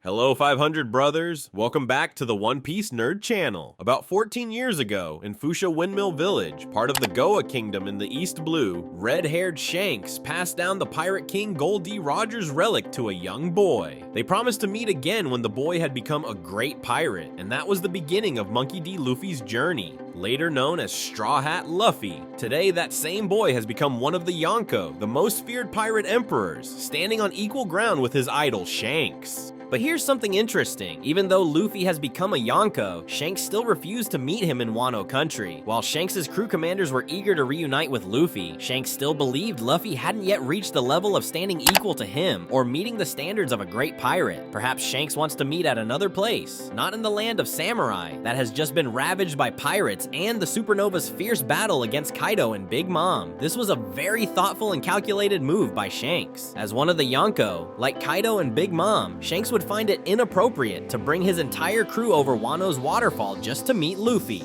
Hello 500 brothers, welcome back to the One Piece Nerd channel. About 14 years ago, in Foosha Windmill Village, part of the Goa Kingdom in the East Blue, red-haired Shanks passed down the Pirate King Gol D Roger's relic to a young boy. They promised to meet again when the boy had become a great pirate, and that was the beginning of Monkey D. Luffy's journey, later known as Straw Hat Luffy. Today, that same boy has become one of the Yonko, the most feared pirate emperors, standing on equal ground with his idol Shanks. But here's something interesting. Even though Luffy has become a Yonko, Shanks still refused to meet him in Wano Country. While Shanks' crew commanders were eager to reunite with Luffy, Shanks still believed Luffy hadn't yet reached the level of standing equal to him or meeting the standards of a great pirate. Perhaps Shanks wants to meet at another place, not in the land of samurai that has just been ravaged by pirates and the Supernova's fierce battle against Kaido and Big Mom. This was a very thoughtful and calculated move by Shanks. As one of the Yonko, like Kaido and Big Mom, Shanks would find it inappropriate to bring his entire crew over Wano's waterfall just to meet Luffy.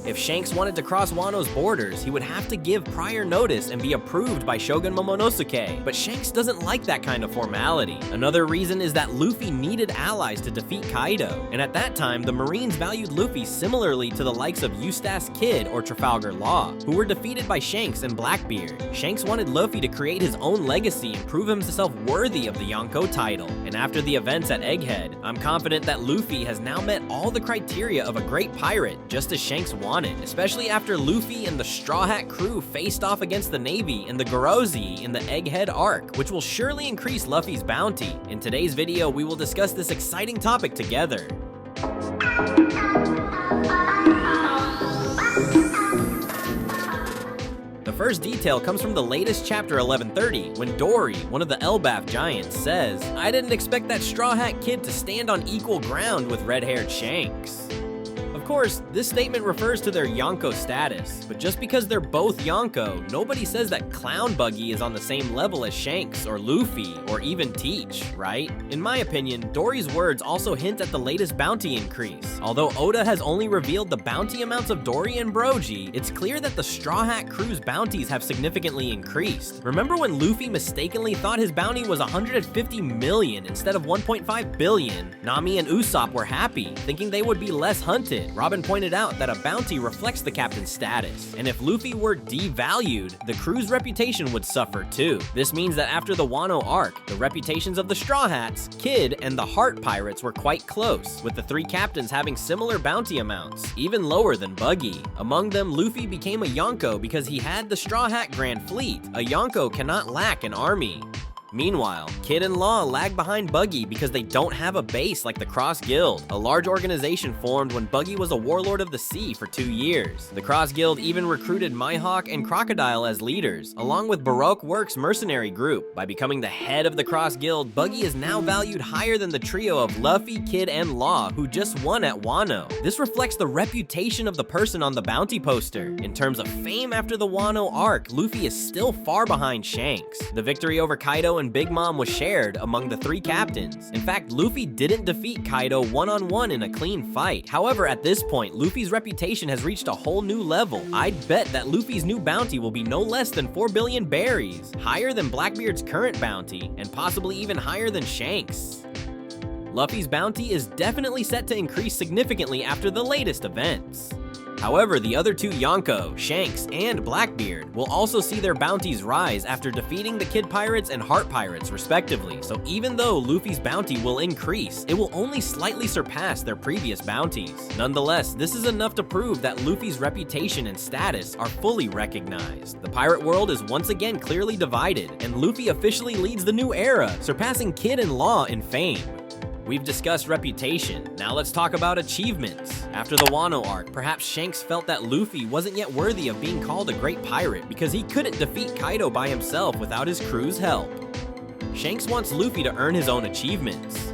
If Shanks wanted to cross Wano's borders, he would have to give prior notice and be approved by Shogun Momonosuke, but Shanks doesn't like that kind of formality. Another reason is that Luffy needed allies to defeat Kaido, and at that time, the Marines valued Luffy similarly to the likes of Eustace Kid or Trafalgar Law, who were defeated by Shanks and Blackbeard. Shanks wanted Luffy to create his own legacy and prove himself worthy of the Yonko title, and after the events at Egghead, I'm confident that Luffy has now met all the criteria of a great pirate, just as Shanks wanted. Especially after Luffy and the Straw Hat crew faced off against the Navy and the Gorozi in the Egghead arc, which will surely increase Luffy's bounty. In today's video, we will discuss this exciting topic together. The first detail comes from the latest chapter 1130, when Dory, one of the Elbaf giants, says, "I didn't expect that Straw Hat kid to stand on equal ground with red-haired Shanks." Of course, this statement refers to their Yonko status, but just because they're both Yonko, nobody says that Clown Buggy is on the same level as Shanks or Luffy or even Teach, right? In my opinion, Dory's words also hint at the latest bounty increase. Although Oda has only revealed the bounty amounts of Dory and Brogy, it's clear that the Straw Hat crew's bounties have significantly increased. Remember when Luffy mistakenly thought his bounty was 150 million instead of 1.5 billion? Nami and Usopp were happy, thinking they would be less hunted. Robin pointed out that a bounty reflects the captain's status, and if Luffy were devalued, the crew's reputation would suffer too. This means that after the Wano arc, the reputations of the Straw Hats, Kid, and the Heart Pirates were quite close, with the three captains having similar bounty amounts, even lower than Buggy. Among them, Luffy became a Yonko because he had the Straw Hat Grand Fleet. A Yonko cannot lack an army. Meanwhile, Kid and Law lag behind Buggy because they don't have a base like the Cross Guild, a large organization formed when Buggy was a warlord of the sea for 2 years. The Cross Guild even recruited Mihawk and Crocodile as leaders, along with Baroque Works' mercenary group. By becoming the head of the Cross Guild, Buggy is now valued higher than the trio of Luffy, Kid, and Law, who just won at Wano. This reflects the reputation of the person on the bounty poster. In terms of fame after the Wano arc, Luffy is still far behind Shanks. The victory over Kaido and Big Mom was shared among the three captains. In fact, Luffy didn't defeat Kaido one-on-one in a clean fight. However, at this point, Luffy's reputation has reached a whole new level. I'd bet that Luffy's new bounty will be no less than 4 billion berries, higher than Blackbeard's current bounty, and possibly even higher than Shanks. Luffy's bounty is definitely set to increase significantly after the latest events. However, the other two Yonko, Shanks, and Blackbeard will also see their bounties rise after defeating the Kid Pirates and Heart Pirates, respectively. So even though Luffy's bounty will increase, it will only slightly surpass their previous bounties. Nonetheless, this is enough to prove that Luffy's reputation and status are fully recognized. The pirate world is once again clearly divided, and Luffy officially leads the new era, surpassing Kid and Law in fame. We've discussed reputation, now let's talk about achievements. After the Wano arc, perhaps Shanks felt that Luffy wasn't yet worthy of being called a great pirate because he couldn't defeat Kaido by himself without his crew's help. Shanks wants Luffy to earn his own achievements.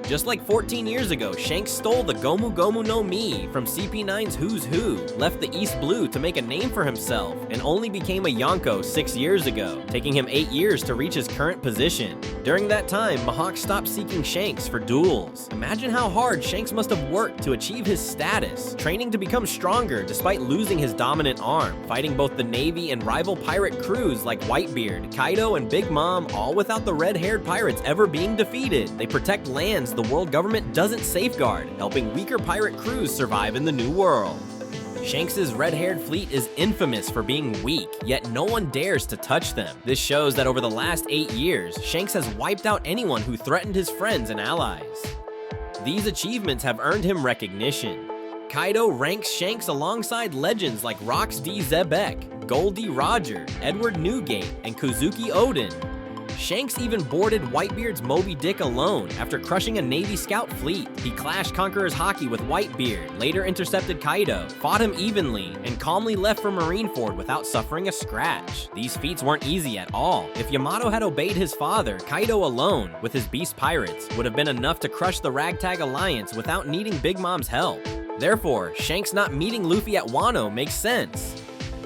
Just like 14 years ago, Shanks stole the Gomu Gomu no Mi from CP9's Who's Who, left the East Blue to make a name for himself, and only became a Yonko 6 years ago, taking him 8 years to reach his current position. During that time, Mihawk stopped seeking Shanks for duels. Imagine how hard Shanks must have worked to achieve his status, training to become stronger despite losing his dominant arm, fighting both the Navy and rival pirate crews like Whitebeard, Kaido, and Big Mom, all without the red-haired pirates ever being defeated. They protect lands the the world government doesn't safeguard, helping weaker pirate crews survive in the new world. Shanks' red-haired fleet is infamous for being weak, yet no one dares to touch them. This shows that over the last 8 years, Shanks has wiped out anyone who threatened his friends and allies. These achievements have earned him recognition. Kaido ranks Shanks alongside legends like Rox D. Zebek, Gol D. Roger, Edward Newgate, and Kozuki Oden. Shanks even boarded Whitebeard's Moby Dick alone after crushing a Navy scout fleet. He clashed Conqueror's Haki with Whitebeard, later intercepted Kaido, fought him evenly, and calmly left for Marineford without suffering a scratch. These feats weren't easy at all. If Yamato had obeyed his father, Kaido alone, with his beast pirates, would have been enough to crush the Ragtag Alliance without needing Big Mom's help. Therefore, Shanks not meeting Luffy at Wano makes sense.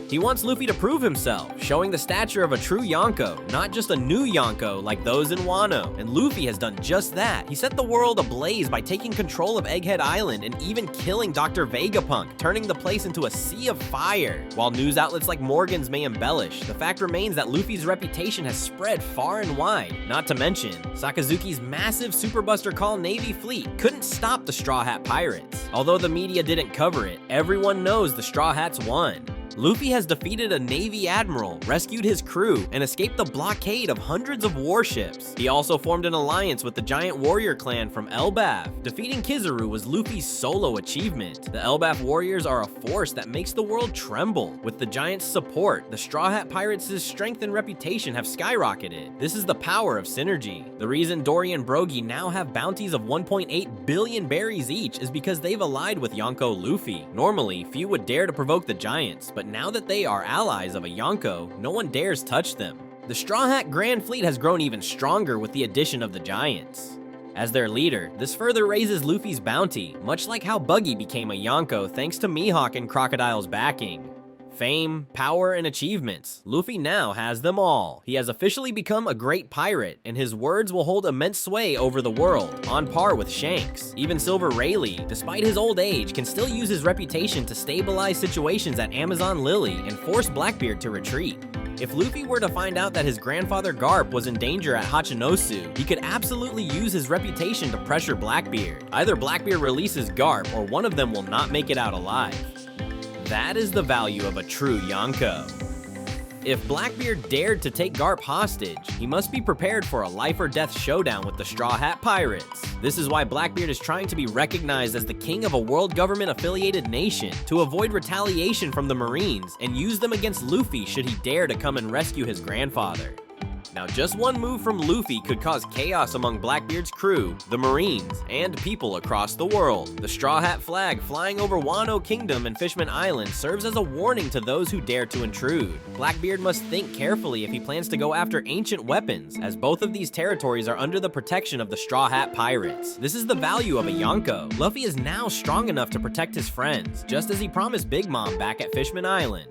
He wants Luffy to prove himself, showing the stature of a true Yonko, not just a new Yonko like those in Wano, and Luffy has done just that. He set the world ablaze by taking control of Egghead Island and even killing Dr. Vegapunk, turning the place into a sea of fire. While news outlets like Morgan's may embellish, the fact remains that Luffy's reputation has spread far and wide. Not to mention, Sakazuki's massive Super Buster Call Navy fleet couldn't stop the Straw Hat Pirates. Although the media didn't cover it, everyone knows the Straw Hats won. Luffy has defeated a Navy admiral, rescued his crew, and escaped the blockade of hundreds of warships. He also formed an alliance with the giant warrior clan from Elbaf. Defeating Kizaru was Luffy's solo achievement. The Elbaf warriors are a force that makes the world tremble. With the giant's support, the Straw Hat Pirates' strength and reputation have skyrocketed. This is the power of synergy. The reason Dory and Brogy now have bounties of 1.8 billion berries each is because they've allied with Yonko Luffy. Normally, few would dare to provoke the giants, but now that they are allies of a Yonko, no one dares touch them. The Straw Hat Grand Fleet has grown even stronger with the addition of the giants. As their leader, this further raises Luffy's bounty, much like how Buggy became a Yonko thanks to Mihawk and Crocodile's backing. Fame, power, and achievements. Luffy now has them all. He has officially become a great pirate, and his words will hold immense sway over the world, on par with Shanks. Even Silver Rayleigh, despite his old age, can still use his reputation to stabilize situations at Amazon Lily and force Blackbeard to retreat. If Luffy were to find out that his grandfather Garp was in danger at Hachinosu, he could absolutely use his reputation to pressure Blackbeard. Either Blackbeard releases Garp, or one of them will not make it out alive. That is the value of a true Yonko. If Blackbeard dared to take Garp hostage, he must be prepared for a life-or-death showdown with the Straw Hat Pirates. This is why Blackbeard is trying to be recognized as the king of a world government-affiliated nation, to avoid retaliation from the Marines, and use them against Luffy should he dare to come and rescue his grandfather. Now, just one move from Luffy could cause chaos among Blackbeard's crew, the Marines, and people across the world. The Straw Hat flag flying over Wano Kingdom and Fishman Island serves as a warning to those who dare to intrude. Blackbeard must think carefully if he plans to go after ancient weapons, as both of these territories are under the protection of the Straw Hat Pirates. This is the value of a Yonko. Luffy is now strong enough to protect his friends, just as he promised Big Mom back at Fishman Island.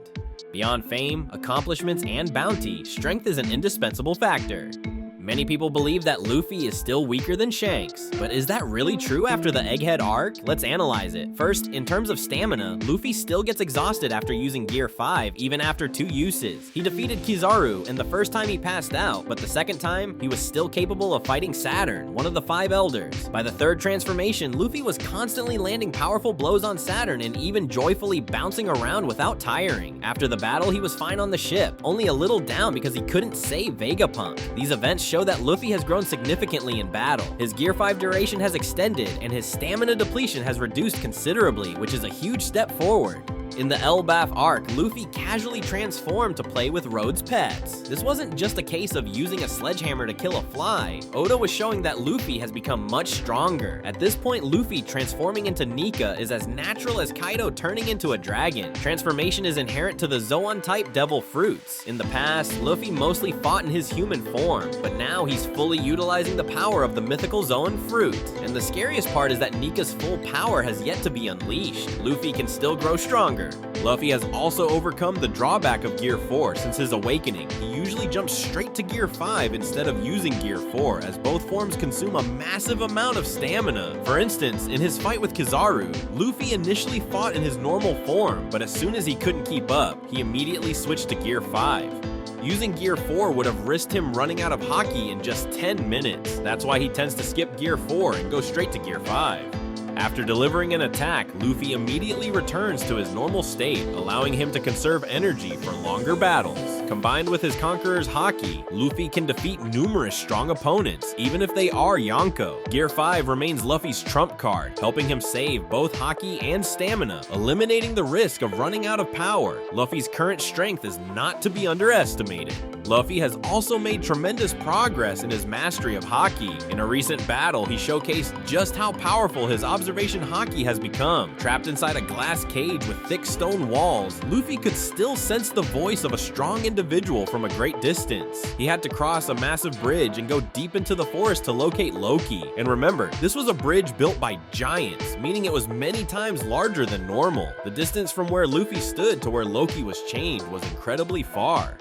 Beyond fame, accomplishments, and bounty, strength is an indispensable factor. Many people believe that Luffy is still weaker than Shanks, but is that really true after the Egghead arc? Let's analyze it. First, in terms of stamina, Luffy still gets exhausted after using Gear 5, even after 2 uses. He defeated Kizaru, and the first time he passed out, but the second time, he was still capable of fighting Saturn, one of the 5 elders. By the 3rd transformation, Luffy was constantly landing powerful blows on Saturn and even joyfully bouncing around without tiring. After the battle, he was fine on the ship, only a little down because he couldn't save Vegapunk. These events show that Luffy has grown significantly in battle. His Gear 5 duration has extended, and his stamina depletion has reduced considerably, which is a huge step forward. In the Elbaf arc, Luffy casually transformed to play with Rhodes' pets. This wasn't just a case of using a sledgehammer to kill a fly. Oda was showing that Luffy has become much stronger. At this point, Luffy transforming into Nika is as natural as Kaido turning into a dragon. Transformation is inherent to the Zoan-type devil fruits. In the past, Luffy mostly fought in his human form, but now he's fully utilizing the power of the mythical Zoan fruit. And the scariest part is that Nika's full power has yet to be unleashed. Luffy can still grow stronger. Luffy has also overcome the drawback of Gear 4 since his awakening. He usually jumps straight to Gear 5 instead of using Gear 4, as both forms consume a massive amount of stamina. For instance, in his fight with Kizaru, Luffy initially fought in his normal form, but as soon as he couldn't keep up, he immediately switched to Gear 5. Using Gear 4 would have risked him running out of haki in just 10 minutes. That's why he tends to skip Gear 4 and go straight to Gear 5. After delivering an attack, Luffy immediately returns to his normal state, allowing him to conserve energy for longer battles. Combined with his Conqueror's haki, Luffy can defeat numerous strong opponents, even if they are Yonko. Gear 5 remains Luffy's trump card, helping him save both haki and stamina, eliminating the risk of running out of power. Luffy's current strength is not to be underestimated. Luffy has also made tremendous progress in his mastery of haki. In a recent battle, he showcased just how powerful his observation haki has become. Trapped inside a glass cage with thick stone walls, Luffy could still sense the voice of a strong individual from a great distance. He had to cross a massive bridge and go deep into the forest to locate Loki. And remember, this was a bridge built by giants, meaning it was many times larger than normal. The distance from where Luffy stood to where Loki was chained was incredibly far.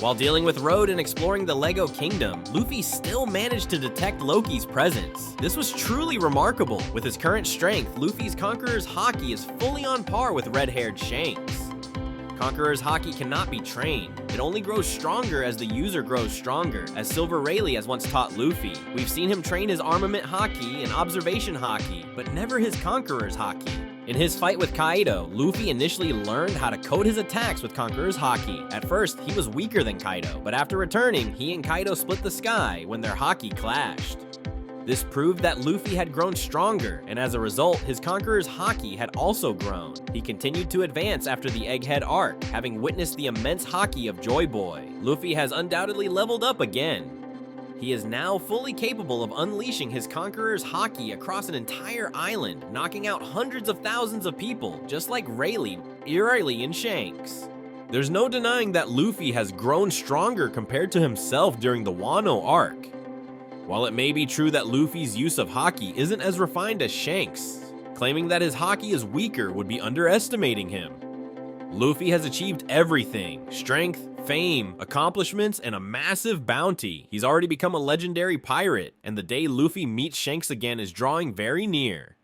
While dealing with Road and exploring the Lego Kingdom, Luffy still managed to detect Loki's presence. This was truly remarkable. With his current strength, Luffy's Conqueror's haki is fully on par with red-haired Shanks. Conqueror's haki cannot be trained. It only grows stronger as the user grows stronger, as Silver Rayleigh has once taught Luffy. We've seen him train his armament haki and observation haki, but never his Conqueror's haki. In his fight with Kaido, Luffy initially learned how to code his attacks with Conqueror's haki. At first, he was weaker than Kaido, but after returning, he and Kaido split the sky when their haki clashed. This proved that Luffy had grown stronger, and as a result, his Conqueror's haki had also grown. He continued to advance after the Egghead arc, having witnessed the immense haki of Joy Boy. Luffy has undoubtedly leveled up again. He is now fully capable of unleashing his Conqueror's haki across an entire island, knocking out hundreds of thousands of people, just like Rayleigh, and Shanks. There's no denying that Luffy has grown stronger compared to himself during the Wano arc. While it may be true that Luffy's use of haki isn't as refined as Shanks, claiming that his haki is weaker would be underestimating him. Luffy has achieved everything: strength, fame, accomplishments, and a massive bounty. He's already become a legendary pirate, and the day Luffy meets Shanks again is drawing very near.